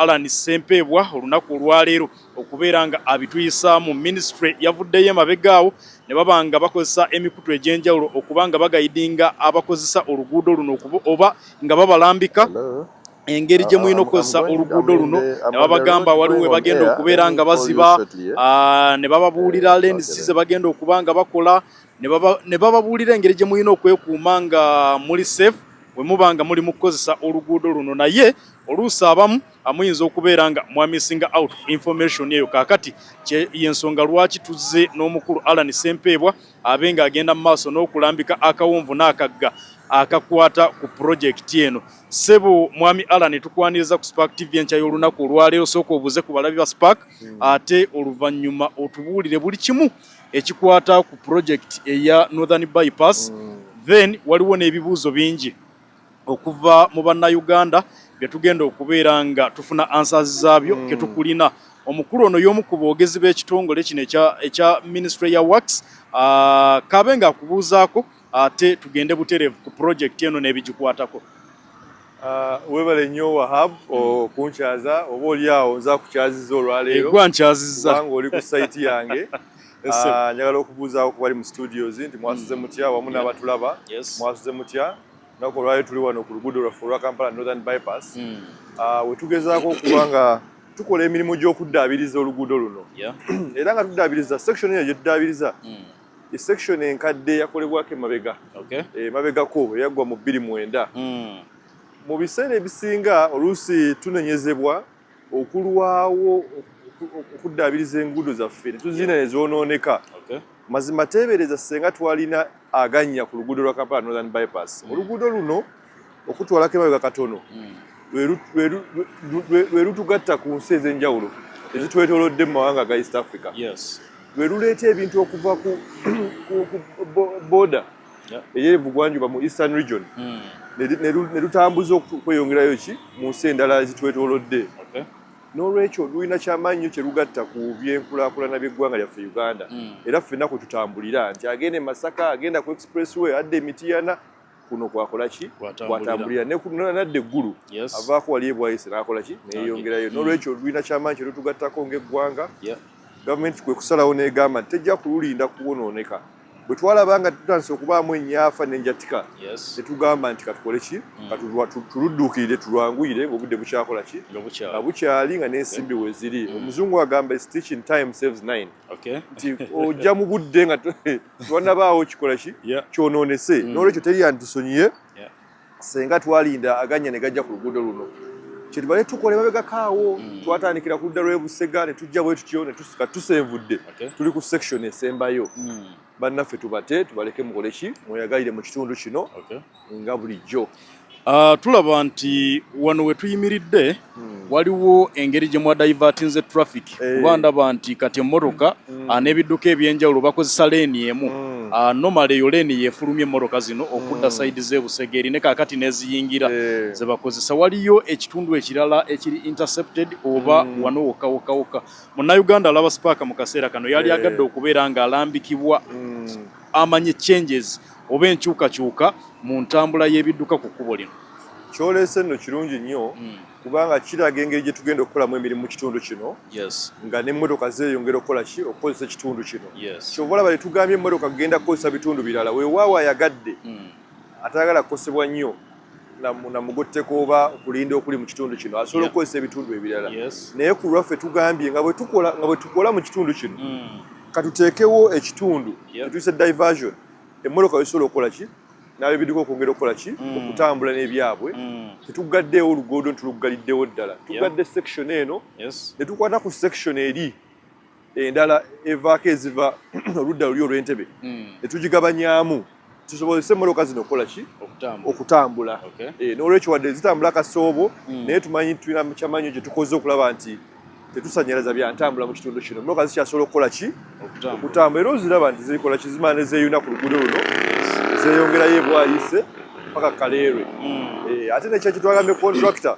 Alan Ssempebwa olunaku olwaleero okubeera nga abituyisa mu ministry yavuddeyo emabegaawo ne babanga bakozesa emikutu egy'enjawulo okuba nga bagayidinga abakozesa oluguudo luno oba nga babalambika engeri gye mulina okukozesa oluguudo luno ne babagamba waliwo we bagenda okubeera nga baziba ne bababuulira lensi ze bagenda okuba nga bakola ne bababuulira engeri gye mulina okwekuuma nga muli safe bwe muba nga muli mu kukozesa oluguudo luno. Naye oluusi abamu amuyinza okubeera nga missing out information eyo. Kaakati y'ensonga lwaki tuzze n'omukulu Alan Ssempebwa abe nga agenda mu maaso n'okulambika akawonvu n'akagga akakwata ku projekiti eno. Ssebo mwami Alan tukwaniriza ku Spark TV enkya y'olunaku olwaleero, sooka obuuze ku balabi ba Spark ate oluvannyuma otubuulire buli kimu ekikwata ku projekiti eya Northern Bypass. Then waliwo n'ebibuuzo bingi okuva mu bannayuganda bye tugenda okubeera nga tufuna answers zaabyo ke tukulina. Omukulu ono y'omu ku boogezi b'ekitongole kino ekya Ministry ya Works kabe nga akubuuzaako ate tugende butereevu ku project eno n'ebigikwatako. Webale nnyo Wahab okunkyaza oba oliawo nza kukyaziza olwaleero. Egwa nkyaziza kubanga oli ku site yange. Njagala okubuuzaako ku bali mu studios nti mwasuze mutya wamu n'abatulaba mwasuze mutya nako olwaleero tuli wano ku luguudo lwaffe olwa Kampala Northern Bypass. We tugezaako okuba nga tukola emirimu gy'okuddaabiriza oluguudo luno era nga tuddaabiriza section eyo gye tuddaabiriza section enkadde yakolebwako emabega emabegako eyaggwa mu 2009. Mu biseera ebisinga oluusi tunenyezebwa okulwawo okuddaabiriza enguudo zaffe netuzina ne zoonooneka. Mazima teebereza senga twalina aganya ku luguudo lwa Kampala Northern Bypass. Oluguudo luno okutwalako emabega katono lwe lutugatta ku nsi ez'enjawulo ezitwetoolodde mu mawanga ga East Africa. Lwe luleeta ebintu okuva ku border ey'ebugwanjuba mu Eastern Region ne lutambuza okweyongerayo ki mu nsi endala ezitwetoolodde. N'olwekyo lulina kyamaanyi nnyo kye lugatta ku byenkulaakulana by'eggwanga lyaffe Uganda. Era ffenna kwe tutambulira nti agenda e Masaka agenda ku expressway adda e Mityana kuno kwakola ki kwatambulira nadda eggulu avaako wali ebwayise n'akola ki neyongerayo. N'olwekyo lulina kyamaanyi kye lutugattako ng'eggwanga. Gavumenti kwe kusalawo n'egamba nti tejja kululinda kuwonooneka. Bwe twalaba tutandise okubaamu ennyafa n'enjatika netugamba nti katukole ki tuludduukirire tulwanguyire ng'obudde bukyakola ki nga bukyali nga n'ensimbi we ziri. Omuzungu agamba stitch in time saves 9. Nti ojja mu budde nga twanabaawo kikola ki kyonoonese. N'olwekyo teri yantusonyiye senga twalinda aganya ne gajja ku luguudo luno. Kyetubale tukola emabegakaawo twatandikira ku ludda lw'e Busega ne tujja bwe tutyo ne tusika tusenvudde tuli ku section esembayo. Bannaffe tubate tubaleke mukole ki mweyagalire mu kitundu kino nga bulijjo. Tulaba nti wano we tuyimiridde waliwo engeri gye mwadaivatinze traffic kuba ndaba nti kati emmotoka n'ebidduka eby'enjawulo bakozesa leeni emu. Normally eyo leeni yeefulumya emmotoka zino okudda sayidi z'e Busega ne kaakati n'eziyingira ze bakozesa. Waliyo ekitundu ekirala ekiri intercepted oba wano wokka. Munnayuganda alaba Spark mu kaseera kano yali agadde okubeera ng'alambikibwa amanye changes oba enkyukakyuka mu ntambula y'ebidduka ku kkubo lino. Kyoleese nno kirungi nnyo kubanga kiraga engeri gye tugenda okukolamu emirimu mu kitundu kino nga n'emmotoka zeeyongera okukola ki okukozesa ekitundu kino. Kyova olaba tugambye emmotoka kugenda kukozesa bitundu birala weewaawo ayagadde atayagala kukosebwa nnyo namugotteko oba okulinda okuli mu kitundu kino asobola okukozesa ebitundu ebirala. Naye ku lwaffe tugambye nga bwe tukola mu kitundu kino katuteekewo ekitundu etuyise diversion emmotoka wesobola okukola ki n'ab'ebidduka okwongera okukola ki okutambula n'ebyabwe. Tetugaddeewo oluguudo ntuluggaliddewo ddala tugadde section eno ne tukwata ku section eri endala evaako eziva oludda luli olw'Entebbe ne tugigabanyaamu tusobozese emmotoka zino okukola ki okutambula. N'olwekyo wadde zitambula kasoobo naye tumanyi tulina kyamaanyi gye tukoze okulaba nti tetusanyalaza bya ntambula mu kitundu kino. Emmotoka zikyasobola okukola ki okutambula. Era oziraba nti zirikola ki zimala ne zeeyuna ku luguudo luno zeeyongerayo ebwayise paka Kaleerwe. Ate nekyo kitwagambye contractor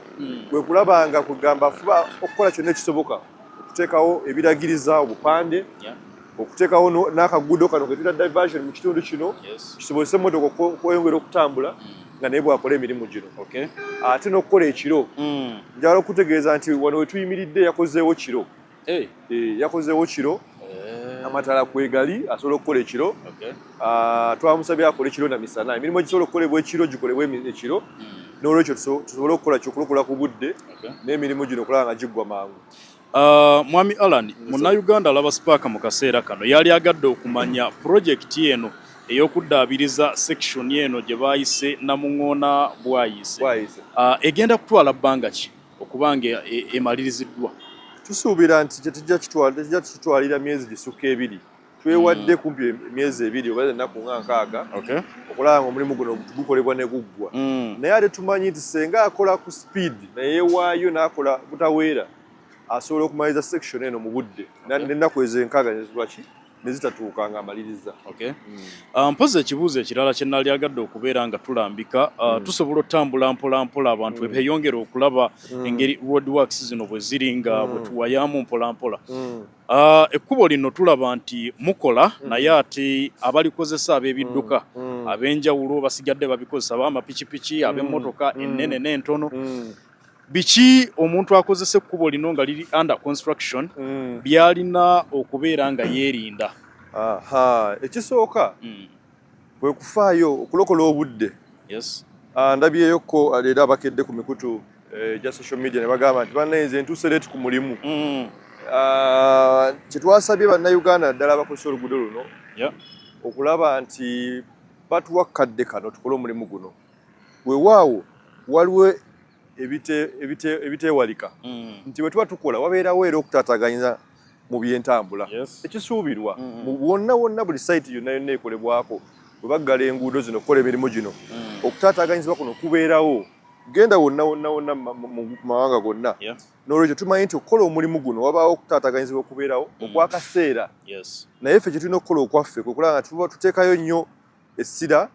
kwe kulabanga kugamba fuba okukola kyonna ekisoboka okuteekawo ebiragiriza obupande okuteekawo n'akaguudo kano ke tuyita diversion mu kitundu kino Yes. kisobozese emmotoka okweyongera okutambula nga naye bwakola emirimu gino Okay. ate n'okukola ekiro njala okutegeeza nti wano we tuyimiridde yakozeewo kiro Hey. yakozeewo kiro amatala kwegali asobola okukola ekiro Okay. twamusabye akole ekiro na misana emirimu egisobola okukolebwa ekiro gikolebwa ekiro n'olwekyo tusobole okukola kyokulukola ku budde n'emirimu gino okulaba nga giggwa mangu. Mwami Alan, Munnayuganda alaba Spark mu kaseera kano yali agadde okumanya pulojekiti eno ey'okuddaabiriza section eno gye baayise Namuŋŋoona bwayise egenda kutwala bbanga ki okuba nga emaliriziddwa? Tusuubira nti tejja kitwalira myezi gisukka 2. Twewadde kumpi emyezi 2 oba ennaku nga 6 okulaba nga omulimu guno gukolebwa ne guggwa. Naye ate tumanyi nti senga akola ku speed naye waayo n'akola butaweera asobola okumaliriza section eno mu budde n'ennaku ezo enkaaga nezitatuuka nga amaliriza. Mpozi ekibuuzo ekirala kye nali agadde okubeera nga tulambika tusobola otambula mpolampola abantu bwe beeyongera okulaba engeri roadworks zino bwe ziri nga bwe tuwayaamu mpolampola. Ekkubo lino tulaba nti mukola naye ate abalikozesa ab'ebidduka ab'enjawulo basigadde babikozesa ab'amapikipiki ab'emmotoka ennene n'entono. Biki omuntu akozesa ekkubo lino nga liri under construction byalina okubeera nga yeerinda? Ekisooka kwe kufaayo okulokola obudde. Ndabyeyoko leero abakedde ku mikutu gya social media ne bagamba nti bannayinza ntuuse leeti ku mulimu. Kyetwasabye bannayuganda ddala abakozesa oluguudo luno okulaba nti batuwa kadde kano tukole omulimu guno. Weewaawo waliwo ebiteewalika nti bwe tuba tukola wabeerawo era okutaataganya mu byentambula. Ekisuubirwa wonna buli sayiti yonna yonna ekolebwako bwe baggala enguudo zino okukola emirimu gino okutaataganyizibwa kuno kubeerawo. Genda wonna mu mawanga gonna. N'olwekyo tumanyi nti okukola omulimu guno wabaawo okutaataganyizibwa okubeerawo okwakaseera. Naye ffe kye tulina okukola okwaffe kwe kulaba nga tuba tuteekayo nnyo essira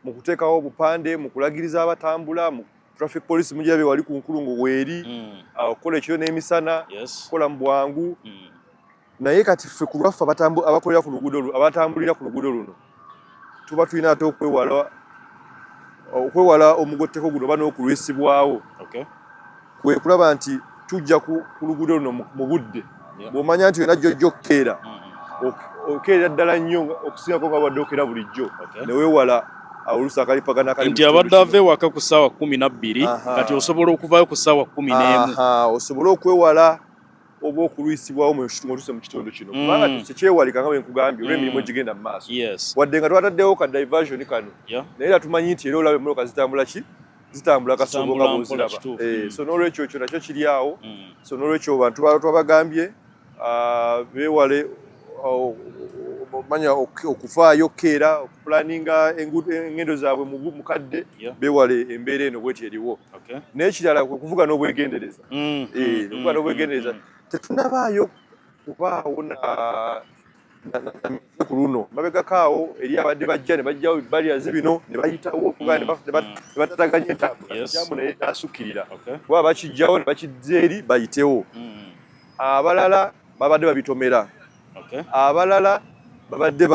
mu kuteekawo obupande mu kulagiriza abatambula mu traffic police mujjabe wali ku nkulungo weeri okukola ekiro n'emisana okukola mu bwangu. Naye kati ffe ku lwaffe abakolera ku luguudo abatambulira ku luguudo luno tuba tulina ate okwewala omugotteko guno oba n'okulwisibwawo. Kwe kulaba nti tujja ku luguudo luno mu budde bw'omanya nti yonna jjojja okukeera okeerera ddala nnyo okusingako nga wadde okeera bulijjo ne weewala oluusi akalipagana kali nti abadde ava ewaka ku ssaawa 12 kati osobola okuvayo ku ssaawa 11 osobola okwewala oba okulwisibwawo mu kitundu kino kubanga tekyewalika nga bwe nkugambye olw'emirimu egigenda mu maaso wadde nga twataddewo ka diversion kano naye era tumanyi nti era olaba emmotoka zitambula kasobo nga bw'oziraba. So n'olwekyo ekyo nakyo kiri awo. So n'olwekyo bantu twabagambye beewale manya okufaayo keera okupulaninga engendo zaabwe mu kadde beewale embeera eno bweti eriwo. N'ekirala kuvuga n'obwegendereza. Okuvuga n'obwegendereza tetunabaayo kubaawo ku luno mabegakaawo eri abadde bajja ne bajjawo barriers bino ne bayitawo okuga ne batataganya entambula kyamu naye n'asukkirira kuba bakijjawo ne bakizza eri bayitewo. Abalala babadde babitomera. Abalala babadde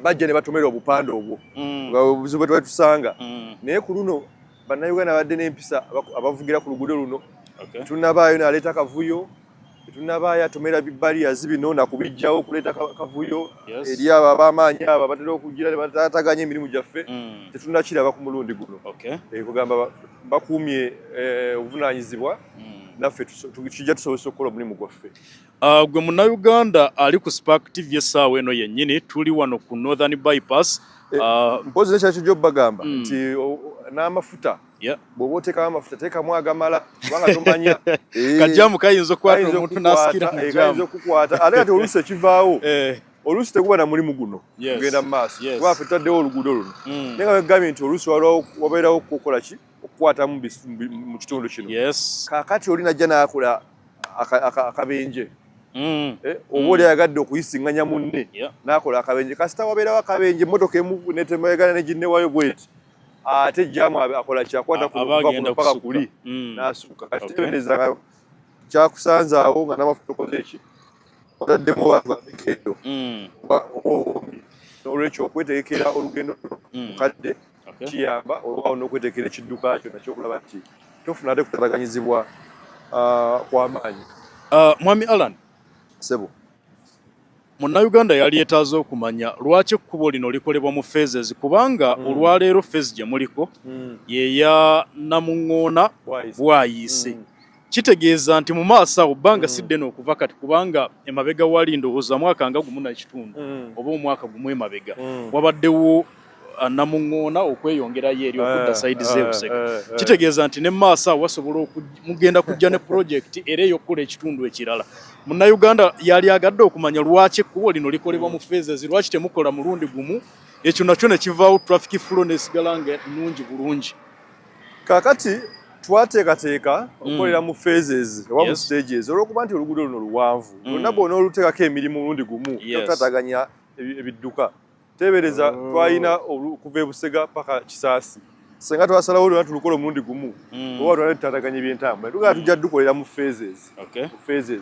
bajja ne batomera obupande obwo nga obuzibu bwe twali tusanga. Naye ku luno bannayuganda badde n'empisa abavugira ku luguudo luno. Tunabaayo n'aleeta kavuyo tunabaayo atomera barriers bino nakubijjawo okuleeta kavuyo eri abo ab'amaanyi abo abatera okugira ne bataataganya emirimu gyaffe tetunnakiraba ku mulundi guno. Kugamba bakuumye obuvunaanyizibwa naffe kijja tusobose okukola omulimu gwaffe. Gwe Munnayuganda ali ku Spark TV essaawa eno yennyini tuli wano ku Northern Bypass. Mpozi nekyakyo gy'obbagamba nti n'amafuta bw'oba oteekamu amafuta teekamu agamala kubanga tomanya kajjamu kayinza okukwata omuntu n'asikira kayinza okukwata ate kati oluusi ekivaawo oluusi teguba na mulimu guno kugenda mu maaso kuba ffe tutaddewo oluguudo luno naye nga begambye nti oluusi wabeerawo okukola ki okukwatamu mu kitundu kino. Kaakati oli najja n'akola akabenje oba oli ayagadde okuyisinganya munne n'akola akabenje kasita wabeerawo akabenje emmotoka emu netemegana ne ginnewayo bweti ate jjamu akola kyakwata kuno paka kuli n'asukka kati tebereza kyakusanze awo nga n'amafuta okoze eki otaddemu abantu bamikedo n'olwekyo okwetegekera olugendo mukadde kiyamba olwawo n'okwetegekera ekidduka kyo nakyo okulaba nti tofuna ate kutataganyizibwa kw'amaanyi. Mwami Alan Sebo, Munnayuganda yali yeetaaze okumanya lwaki ekkubo lino likolebwa mu phases kubanga olwaleero phase gye muliko yeya Namuŋŋoona Bwayiise. Kitegeeza nti mu maaso awo bbanga sidde n'okuva kati kubanga emabega wali ndowooza mwaka nga gumu na kitundu oba omwaka gumu emabega wabaddewo Namuŋŋoona okweyongerayo eri okudda sayidi z'ebusega. Kitegeeza nti ne maaso awo wasobola mugenda kujja ne pulojekiti era ey'okkola ekitundu ekirala. Munnayuganda yali agadde okumanya lwaki ekkubo lino likolebwa mu phases, lwaki temukola mulundi gumu, ekyo nakyo ne kivaawo traffic flow nesigala nga nnungi bulungi. Kaakati twateekateeka okukolera mu phases oba mu stages olw'okuba nti oluguudo luno luwanvu. Lwonna bw'ona oluteekako emirimu mulundi gumu tataganya ebidduka. Teebereza twalina okuva e Busega paka Kisaasi. Senga twasalawo lwonna tulukola omulundi gumu oba twali tutataganya ebyentambula. Tugenda tujja dukolera mu phases.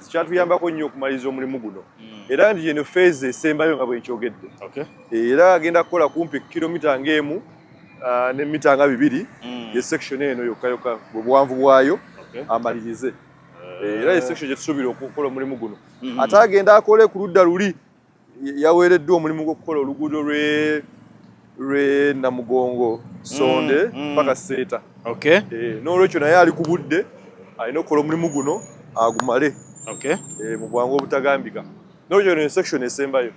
Kyatuyambako nnyo okumaliriza omulimu guno. Era nti eno phase esembayo nga bwe nkyogedde. Era agenda kukola kumpi kilomita ng'emu ne mita nga 2 ye section eno yokka bwe buwanvu bwayo amalirize. Era ye section gye tusuubira okukola omulimu guno. Ate agenda akole ku ludda luli yaweereddwa omulimu gw'okukola oluguudo lwe Namugongo Sonde paka Seeta. N'olwekyo naye ali ku budde alina okukola omulimu guno agumale mu bwangu obutagambika. N'olwekyo eno section esembayo.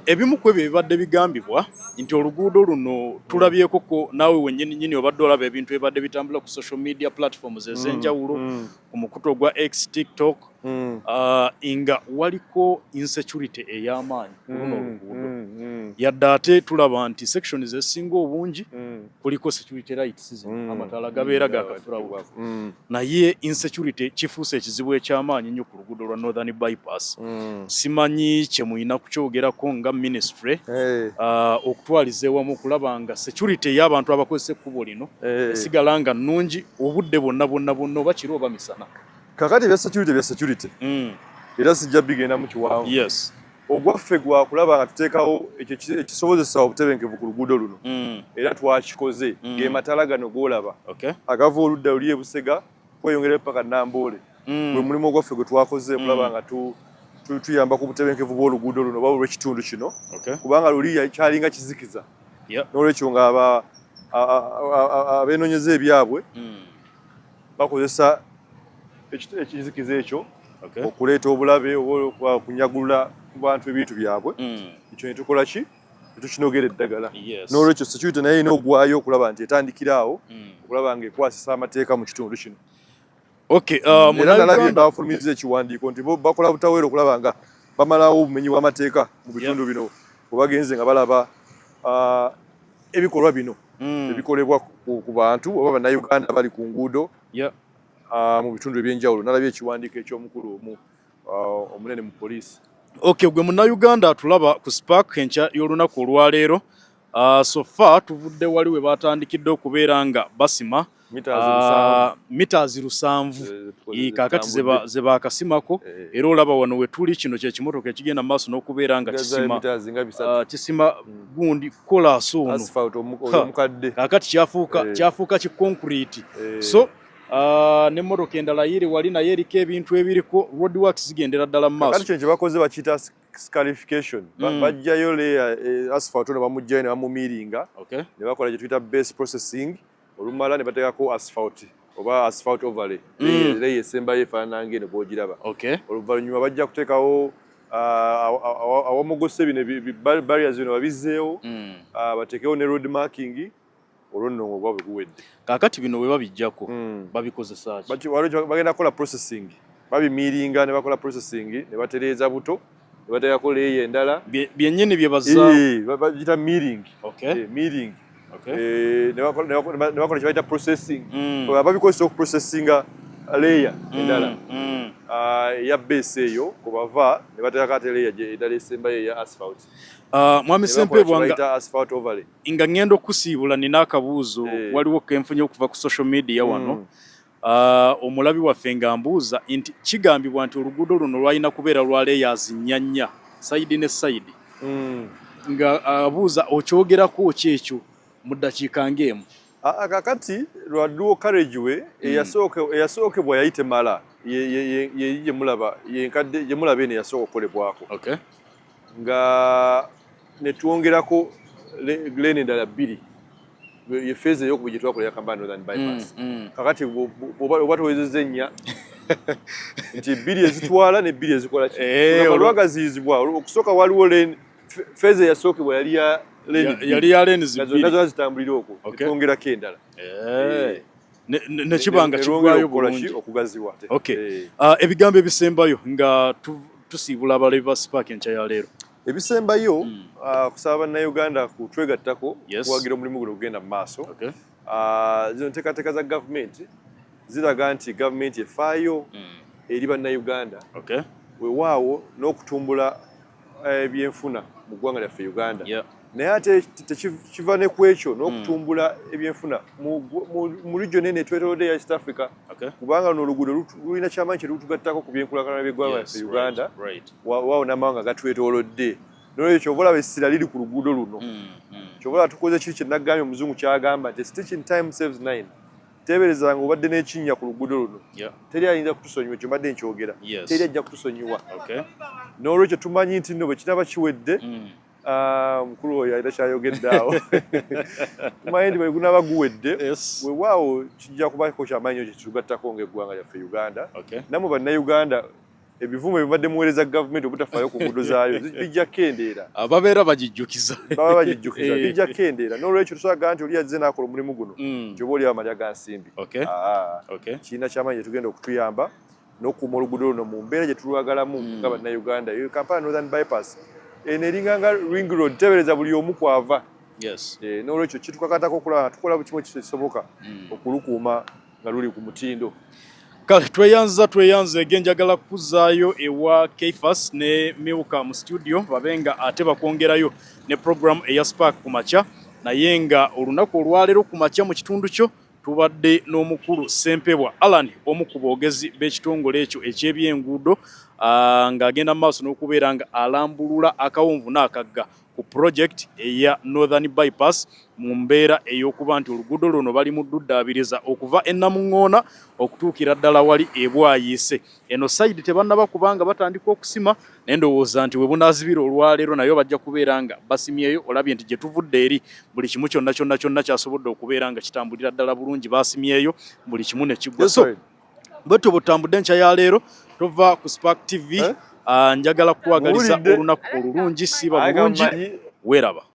Ebimu ku ebyo ebibadde bigambibwa nti oluguudo luno tulabyeko naawe wennyini obadde olaba ebintu ebibadde bitambula ku social media platforms ez'enjawulo ku mukuto gwa X, TikTok, nga waliko insecurity ey'amaanyi ku luno oluguudo. Yadde ate tulaba nti sections ezisinga obungi kuliko security lights zino amataala gabeera gakafulawo. Naye insecurity kifuuse ekizibu eky'amaanyi nnyo ku luguudo lwa Northern Bypass. Simanyi kye muyina kukyogerako nga ministry okutwaliza ewamu okulaba nga security ey'abantu abakozesa ekkubo lino esigala nga nnungi obudde bonna oba kiro oba misana. Kakati bya security era sijja bigenda mu kiwanvu. Ogwaffe gwa kulaba nga tuteekawo ekisobozesa obutebenkevu ku luguudo luno era twakikoze ge mataala gano g'olaba agava oludda luli e Busega kweyongera paka Namboole. Gwe mulimu ogwaffe gwe twakoze kulaba nga tuyamba ku butebenkevu bw'oluguudo luno oba olw'ekitundu kino kubanga luli kyalinga kizikiza. N'olwekyo nga abeenoonyeza ebyabwe bakozesa ekizikiza ekyo okuleeta obulabe oba okunyagulula ku bantu ebintu byabwe. Ekyo ne tukola ki? Tukinogera eddagala. N'olwekyo security naye erina ogwayo okulaba nti etandikira awo okulaba nga ekwasisa amateeka mu kitundu kino. Era nalabye nga bafulumiriza ekiwandiiko nti bakola butaweera okulaba nga bamalawo obumenyi bw'amateeka mu bitundu bino bwe bagenze nga balaba ebikolwa bino ebikolebwa ku bantu oba bannayuganda bali ku nguudo mu bitundu ebyenjawulo. Nalabye ekiwandiiko eky'omukulu omunene mu poliisi. Gwe munnayuganda atulaba ku Spark enkya y'olunaku olwaleero. So far tuvudde wali we batandikidde okubeera nga basima meters 7 kaakati ze baakasimako era olaba wano we tuli kino kye kimotoka ekigenda maaso n'okubeera nga kisima gundi kolaaso ono kaakati kyafuuka ki concrete. So n'emmotoka endala yiri wali naye eriko ebintu ebiriko roadworks zigendera ddala mu maaso. Kati kye bakoze bakiyita scarification. Bajjayo asphalt ne bamugjayo ne bamumiiringa ne bakola gye tuyita base processing. Olumala ne bateekako asphalt oba asphalt overlay. Era esembayo efaanana ng'eno bw'ogiraba. Oluvannyuma bajja kuteekawo awamogose bino barriers bino babizzeewo bateekewo ne road marking. Olwo nno obwa bwe guwedde. Kaakati bino bwe babijjako babikozesa ki? Bagenda kukola processing. Babimiiringa ne bakola processing ne batereeza buto ne bateekako leeya endala. Byennyini bye bazza bagiyita milling. Milling. Ne bakola kye bayita processing. Babikozesa okuprocessinga leeya endala eya base eyo kwe bava ne bateekako ate leeya endala esembayo eya asphalt. Mwami Ssempebwa nga ngenda okusiibula nina akabuuzo waliwo kenfunye okuva ku social media wano omulabi waffe nga mbuuza nti kigambibwa nti oluguudo luno lwalina kubeera lwa layers nnya side ne side nga abuuza okyogerako ki ekyo mu ddakiika ng'emu. Kakati lwa dual carriageway eyasookebwa yayite mala ye mulaba eno yasooka okukolebwako nga ne twongerako lane endala bbiri ye phase ey'okubiri gye twakolera Kampala Northern Bypass. Kakati oba towezezza ennya nti bbiri ezitwala ne bbiri ezikola ki lwagaziyizibwa okusooka waliwo lane phase eyasookebwa yali ya lanes bbiri zonna zitambulira okwo twongerako endala nekibanga kiggwayo bulungi okugaziwa. Ebigambo ebisembayo nga tusiibula abalabi ba Spark enkya ya leero. Ebisembayo kusaba bannayuganda kutwegattako okuwagira omulimu guno ogenda mu maaso. Zino nteekateeka za gavumenti ziraga nti gavumenti efaayo eri bannayuganda weewaawo n'okutumbula ebyenfuna mu ggwanga lyaffe Uganda. Naye ate tekiva ne ku ekyo n'okutumbula ebyenfuna mu region eno etwetoolodde eya East Africa kubanga luno oluguudo lulina kyamaanyi kye lutugattako ku byenkulaakulana by'eggwanga lyaffe Uganda waawo n'amawanga gatwetoolodde. N'olwekyo kyova olaba essira liri ku luguudo luno. Kyova olaba tukoze kiri kye nnaggambye omuzungu kyagamba nti stitch in time saves 9. Teeberezanga obadde n'ekinnya ku luguudo luno teri ayinza kutusonyiwa ekyo mbadde nkyogera teri ajja kutusonyiwa. N'olwekyo tumanyi nti nno bwe kinaba kiwedde mukulu oyo alina kyayogedde awo tumanyi nti bwe gunaaba guwedde weewaawo kijja kubako kyamaanyi kye kitugattako ng'eggwanga lyaffe Uganda. Nammwe bannayuganda ebivumo ebibadde muweereza gavumenti obutafaayo ku nguudo zaayo bijja kendeera babeera bagijjukiza bijja kendeera. N'olwekyo tusaga nti oli yazze n'akola omulimu guno kyoba oli amalya ga nsimbi kirina kyamaanyi gye tugenda okutuyamba n'okuuma oluguudo luno mu mbeera gye tulwagalamu nga bannayuganda. Kampala Northern Bypass eno eringa ring road tebereza buli omu kwava. N'olwekyo kitukakatako okulaba tukola buli kimu kisoboka okulukuuma nga luli ku mutindo. Kale tweyanza genjagala kuzaayo ewa Keifas ne Milka mu studio babenga ate bakwongerayo ne program eya Spark ku makya naye nga olunaku olwaleero ku makya mu kitundu kyo tubadde n'omukulu Ssempebwa Alan omu ku boogezi b'ekitongole ekyo eky'ebyenguudo ng'agenda mu maaso n'okubeera nga alambulula akawunvu n'akagga ku project eya Northern Bypass mu mbeera ey'okuba nti oluguudo luno bali mu dduddaabiriza okuva e Namuŋŋoona okutuukira ddala wali e Bwayiise. Eno side tebannaba kubanga batandika okusima naye ndowooza nti we bunaazibira olwaleero nayo bajja kubeera nga basimyeyo. Olabye nti gye tuvudde eri buli kimu kyonna kyasobodde okubeera nga kitambulira ddala bulungi basimyeyo buli kimu ne kiggwa. So bwetyo butambudde enkya ya leero tova ku Spark TV njagala kukwagaliza olunaku olulungi siiba bulungi weeraba.